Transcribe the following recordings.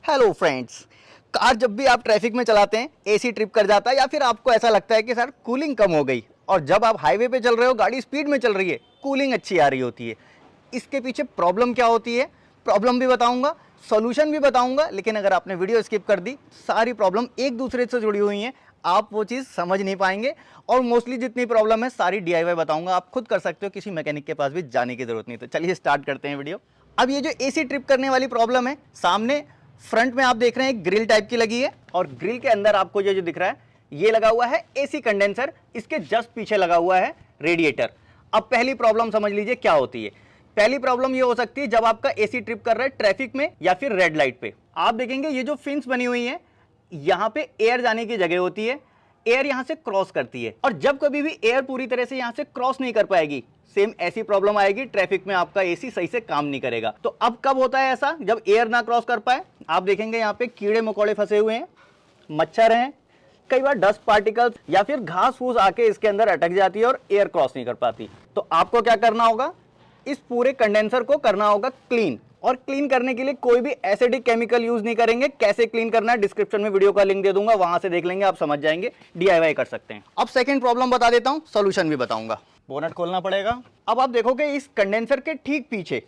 Hello friends, car जब भी आप ट्रैफिक में चलाते हैं एसी ट्रिप कर जाता है या फिर आपको ऐसा लगता है कि सर कूलिंग कम हो गई, और जब आप हाईवे पे चल रहे हो, गाड़ी स्पीड में चल रही है, कूलिंग अच्छी आ रही होती है। इसके पीछे प्रॉब्लम क्या होती है, प्रॉब्लम भी बताऊंगा, सॉल्यूशन भी बताऊंगा। लेकिन अगर आपने वीडियो स्किप कर दी, सारी प्रॉब्लम एक दूसरे से जुड़ी हुई हैं, आप वो चीज़ समझ नहीं पाएंगे। और मोस्टली जितनी प्रॉब्लम है सारी DIY बताऊंगा, आप खुद कर सकते हो, किसी मैकेनिक के पास भी जाने की जरूरत नहीं। तो चलिए स्टार्ट करते हैं वीडियो। अब ये जो एसी ट्रिप करने वाली प्रॉब्लम है, सामने फ्रंट में आप देख रहे हैं एक ग्रिल टाइप की लगी है, और ग्रिल के अंदर आपको ये जो दिख रहा है ये लगा हुआ है एसी कंडेंसर। इसके जस्ट पीछे लगा हुआ है रेडिएटर। अब पहली प्रॉब्लम समझ लीजिए क्या होती है। पहली प्रॉब्लम ये हो सकती है जब आपका एसी ट्रिप कर रहा है ट्रैफिक में या फिर रेड लाइट पे। आप देखेंगे ये जो फिन्स बनी हुई है, यहां पे एयर जाने की जगह होती है, एयर यहां से क्रॉस करती है। और जब कभी भी एयर पूरी तरह से यहां से क्रॉस नहीं कर पाएगी, सेम ऐसी प्रॉब्लम आएगी, ट्रैफिक में आपका एसी सही से काम नहीं करेगा। तो अब कब होता है ऐसा, जब एयर ना क्रॉस कर पाए। आप देखेंगे यहाँ पे कीड़े मकोड़े फंसे हुए हैं, मच्छर हैं, कई बार डस्ट पार्टिकल्स या फिर घास फूस आके इसके अंदर अटक जाती है और एयर क्रॉस नहीं कर पाती। तो आपको क्या करना होगा, इस पूरे कंडेंसर को करना होगा क्लीन। और क्लीन करने के लिए कोई भी एसिडिक केमिकल यूज नहीं करेंगे। कैसे क्लीन करना है डिस्क्रिप्शन में वीडियो का लिंक दे दूंगा, वहां से देख लेंगे, आप समझ जाएंगे, DIY कर सकते हैं। अब सेकंड प्रॉब्लम बता देता हूं, सॉल्यूशन भी बताऊंगा। बोनट खोलना पड़ेगा। अब आप देखोगे इस कंडेंसर के ठीक पीछे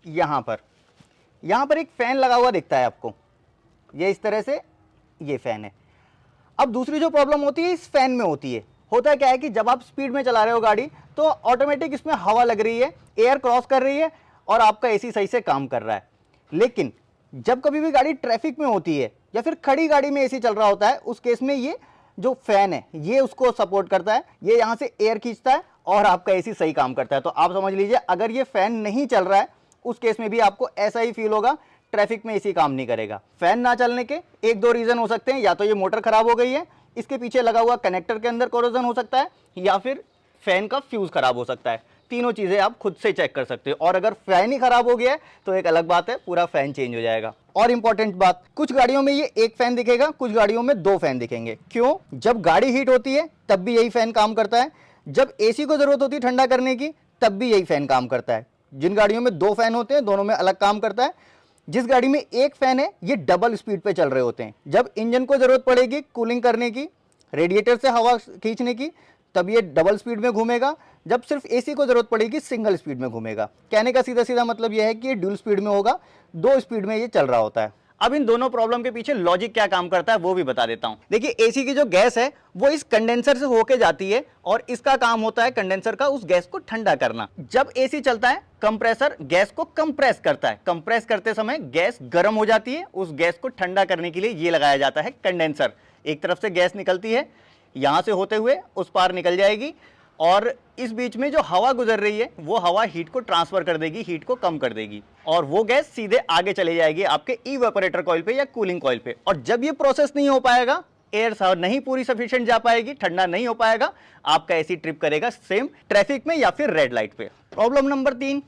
यहां पर एक फैन लगा हुआ दिखता है आपको, ये इस तरह से ये फैन है। अब दूसरी जो प्रॉब्लम होती है इस फैन में होती है। होता क्या है कि जब आप स्पीड में चला रहे हो गाड़ी, तो ऑटोमेटिक इसमें हवा लग रही है, एयर क्रॉस कर रही है और आपका एसी सही से काम कर रहा है। लेकिन जब कभी भी गाड़ी ट्रैफिक में होती है या फिर खड़ी गाड़ी में एसी चल रहा होता है, उस केस में ये जो फैन है ये उसको सपोर्ट करता है, ये यहां से एयर खींचता है और आपका एसी सही काम करता है। तो आप समझ लीजिए अगर ये फैन नहीं चल रहा है, उस केस में भी आपको ऐसा ही फील होगा, ट्रैफिक में एसी काम नहीं करेगा। फैन ना चलने के एक दो रीजन हो सकते हैं, या तो ये मोटर खराब हो गई है, इसके पीछे लगा हुआ कनेक्टर के अंदर कोरोजन हो सकता है, या फिर फैन का फ्यूज खराब हो सकता है। तीनों चीजें आप खुद से चेक कर सकते हो। और अगर फैन ही खराब हो गया है तो एक अलग बात है, पूरा फैन चेंज हो जाएगा। और इंपॉर्टेंट बात, कुछ गाड़ियों में ये एक फैन दिखेगा, कुछ गाड़ियों में दो फैन दिखेंगे। क्यों? जब गाड़ी हीट होती है तब भी यही फैन काम करता है, जब एसी को जरूरत होती है ठंडा करने की तब भी यही फैन काम करता है। जिन गाड़ियों में दो फैन होते हैं दोनों में अलग काम करता है। जिस गाड़ी में एक फैन है ये डबल स्पीड पे चल रहे होते हैं। जब इंजन को जरूरत पड़ेगी कूलिंग करने की, रेडिएटर से हवा खींचने की, तब ये डबल स्पीड में घूमेगा। जब सिर्फ एसी को जरूरत पड़ेगी सिंगल स्पीड में घूमेगा। कहने का सीधा सीधा मतलब यह है कि ये ड्यूल स्पीड में होगा, दो स्पीड में ये चल रहा होता है। अब इन दोनों प्रॉब्लम के पीछे लॉजिक क्या काम करता है वो भी बता देता हूं। देखिए, एसी की जो गैस है वो इस कंडेंसर से होके जाती है और इसका काम होता है कंडेंसर का उस गैस को ठंडा करना। जब एसी चलता है कंप्रेसर गैस को कंप्रेस करता है, कंप्रेस करते समय गैस गर्म हो जाती है, उस गैस को ठंडा करने के लिए ये लगाया जाता है कंडेंसर। एक तरफ से गैस निकलती है, यहां से होते हुए उस पार निकल जाएगी, और इस बीच में जो हवा गुजर रही है वो हवा हीट को ट्रांसफर कर देगी, हीट को कम कर देगी, और वो गैस सीधे आगे चले जाएगी आपके इवेपोरेटर कॉइल पे या कूलिंग कॉइल पे। और जब ये प्रोसेस नहीं हो पाएगा, एयर नहीं पूरी सफिशिएंट जा पाएगी, ठंडा नहीं हो पाएगा, आपका एसी ट्रिप करेगा सेम ट्रैफिक में या फिर रेड लाइट पे। प्रॉब्लम नंबर 3,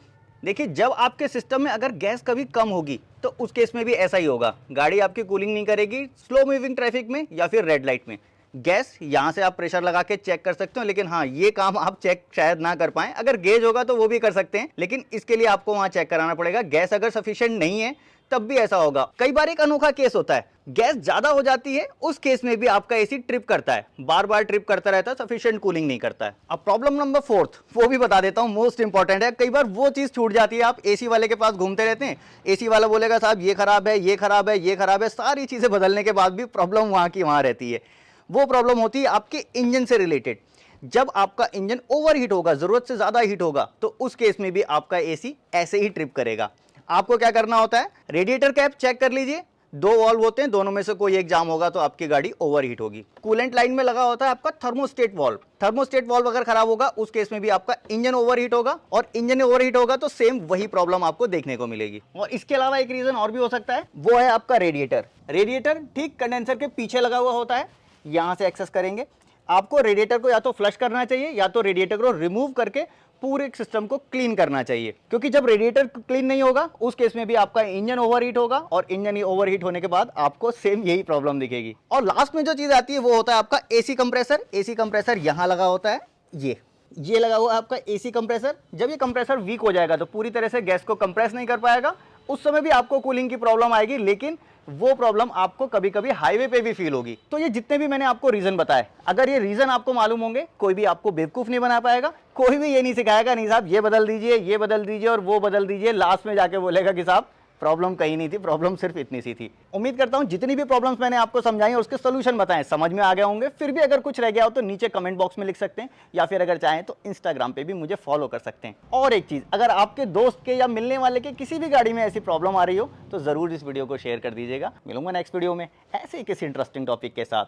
देखिए, जब आपके सिस्टम में अगर गैस कभी कम होगी तो उस केस में भी ऐसा ही होगा, गाड़ी आपकी कूलिंग नहीं करेगी स्लो मूविंग ट्रैफिक में या फिर रेड लाइट में। गैस यहां से आप प्रेशर लगा के चेक कर सकते हो, लेकिन हाँ ये काम आप चेक शायद ना कर पाएं। अगर गेज होगा तो वो भी कर सकते हैं, लेकिन इसके लिए आपको वहां चेक कराना पड़ेगा। गैस अगर सफिशिएंट नहीं है तब भी ऐसा होगा। कई बार एक अनोखा केस होता है, गैस ज्यादा हो जाती है, उस केस में भी आपका एसी ट्रिप करता है, बार बार ट्रिप करता रहता है, सफिशिएंट कूलिंग नहीं करता है। अब प्रॉब्लम नंबर 4 वो भी बता देता हूं, मोस्ट इंपॉर्टेंट है। कई बार वो चीज छूट जाती है, आप एसी वाले के पास घूमते रहते हैं, एसी वाला बोलेगा साहब ये खराब है, ये खराब है, ये खराब है, सारी चीजें बदलने के बाद भी प्रॉब्लम वहां की वहां रहती है। वो प्रॉब्लम होती है आपके इंजन से रिलेटेड। जब आपका इंजन ओवर हीट होगा, जरूरत से ज्यादा हीट होगा, तो उस केस में भी आपका एसी ऐसे ही ट्रिप करेगा। आपको क्या करना होता है, रेडिएटर कैप चेक कर लीजिए, दो वाल्व होते हैं, दोनों में से कोई एक जाम होगा तो आपकी गाड़ी ओवर हीट होगी। कूलेंट लाइन में लगा होता है आपका थर्मोस्टेट वाल्व, थर्मोस्टेट वाल्व अगर खराब होगा उस केस में भी आपका इंजन ओवर हीट होगा, और इंजन ओवर हीट होगा तो सेम वही प्रॉब्लम आपको देखने को मिलेगी। और इसके अलावा एक रीजन और भी हो सकता है, वो है आपका रेडिएटर। रेडिएटर ठीक कंडेंसर के पीछे लगा हुआ होता है, यहां से एक्सेस करेंगे। आपको रेडिएटर को या तो फ्लश करना चाहिए या तो रेडिएटर को रिमूव करके पूरे सिस्टम को क्लीन करना चाहिए, क्योंकि जब रेडिएटर क्लीन नहीं होगा उस केस में भी आपका इंजन ओवरहीट होगा, और इंजन ओवरहीट होने के बाद आपको सेम यही प्रॉब्लम दिखेगी। और लास्ट में जो चीज आती है वो होता है आपका एसी कंप्रेसर। एसी कंप्रेसर यहां लगा होता है, ये लगा हुआ है आपका एसी कंप्रेसर। जब ये कंप्रेसर वीक हो जाएगा तो पूरी तरह से गैस को कंप्रेस नहीं कर पाएगा उस समय भी आपको कूलिंग की प्रॉब्लम आएगी, लेकिन वो प्रॉब्लम आपको कभी कभी हाईवे पे भी फील होगी। तो ये जितने भी मैंने आपको रीजन बताए, अगर ये रीजन आपको मालूम होंगे, कोई भी आपको बेवकूफ नहीं बना पाएगा, कोई भी ये नहीं सिखाएगा नहीं साहब ये बदल दीजिए, ये बदल दीजिए और वो बदल दीजिए, लास्ट में जाके बोलेगा कि साहब प्रॉब्लम कहीं नहीं थी, प्रॉब्लम सिर्फ इतनी सी थी। उम्मीद करता हूं जितनी भी प्रॉब्लम्स मैंने आपको समझाई और उसके सोल्यूशन बताएं समझ में आ गए होंगे। फिर भी अगर कुछ रह गया हो तो नीचे कमेंट बॉक्स में लिख सकते हैं, या फिर अगर चाहें तो इंस्टाग्राम पे भी मुझे फॉलो कर सकते हैं। और एक चीज, अगर आपके दोस्त के या मिलने वाले के किसी भी गाड़ी में ऐसी प्रॉब्लम आ रही हो तो जरूर इस वीडियो को शेयर कर दीजिएगा। मिलूंगा नेक्स्ट वीडियो में ऐसे ही किसी इंटरेस्टिंग टॉपिक के साथ।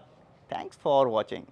Thanks for watching.